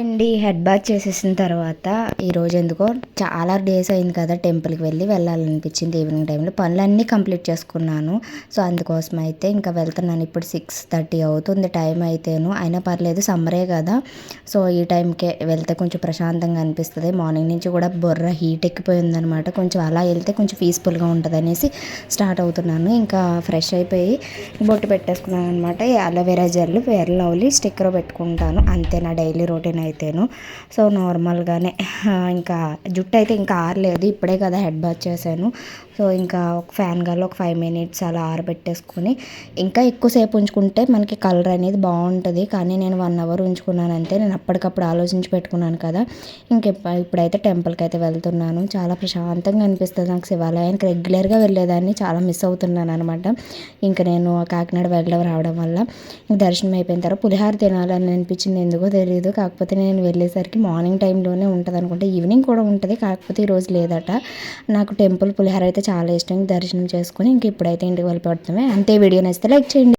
అండి head bath చేసేసిన తర్వాత ఈరోజు ఎందుకో చాలా డేస్ అయింది కదా టెంపుల్కి వెళ్ళాలనిపించింది. ఈవినింగ్ టైంలో పనులన్నీ కంప్లీట్ చేసుకున్నాను. సో అందుకోసం అయితే ఇంకా వెళ్తున్నాను. ఇప్పుడు 6:30 అవుతుంది టైం అయితేను. అయినా పర్లేదు, సమ్మరే కదా, సో ఈ టైంకే వెళ్తే కొంచెం ప్రశాంతంగా అనిపిస్తుంది. మార్నింగ్ నుంచి కూడా బొర్ర హీట్ ఎక్కిపోయింది అనమాట. కొంచెం అలా వెళ్తే కొంచెం పీస్ఫుల్గా ఉంటుంది అనేసి స్టార్ట్ అవుతున్నాను. ఇంకా ఫ్రెష్ అయిపోయి బొట్టు పెట్టేసుకున్నాను అనమాట. Aloe vera gel, fair and lovely sticker పెట్టుకుంటాను, అంతే నా డైలీ రొటీన్ అయితేను. సో నార్మల్గానే ఇంకా జుట్టు అయితే ఇంకా ఆరలేదు, ఇప్పుడే కదా హెడ్ బాత్ చేశాను. సో ఇంకా ఒక ఫ్యాన్ గాల్లో ఒక 5 minutes అలా ఆరబెట్టేసుకొని, ఇంకా ఎక్కువసేపు ఉంచుకుంటే మనకి కలర్ అనేది బాగుంటుంది, కానీ నేను 1 hour ఉంచుకున్నాను అంతే. నేను అప్పటికప్పుడు ఆలోచించి పెట్టుకున్నాను కదా. ఇప్పుడైతే టెంపుల్కి అయితే వెళ్తున్నాను. చాలా ప్రశాంతంగా అనిపిస్తుంది నాకు. శివాలయానికి రెగ్యులర్గా వెళ్ళేదాన్ని, చాలా మిస్ అవుతున్నాను అనమాట. ఇంకా నేను కాకినాడ వెళ్ళడం రావడం వల్ల దర్శనం అయిపోయిన తర్వాత పులిహార తినాలని అనిపించింది, ఎందుకో తెలియదు. కాకపోతే నేను వెళ్ళేసరికి మార్నింగ్ టైంలోనే ఉంటుంది అనుకుంటే, ఈవినింగ్ కూడా ఉంటుంది, కాకపోతే ఈరోజు లేదట. నాకు టెంపుల్ పులిహార అయితే చాలా ఇష్టం. దర్శనం చేసుకుని ఇంక ఇప్పుడైతే ఇంటికి వెళ్ళిపోవడమే అంతే. వీడియో నచ్చితే లైక్ చేయండి.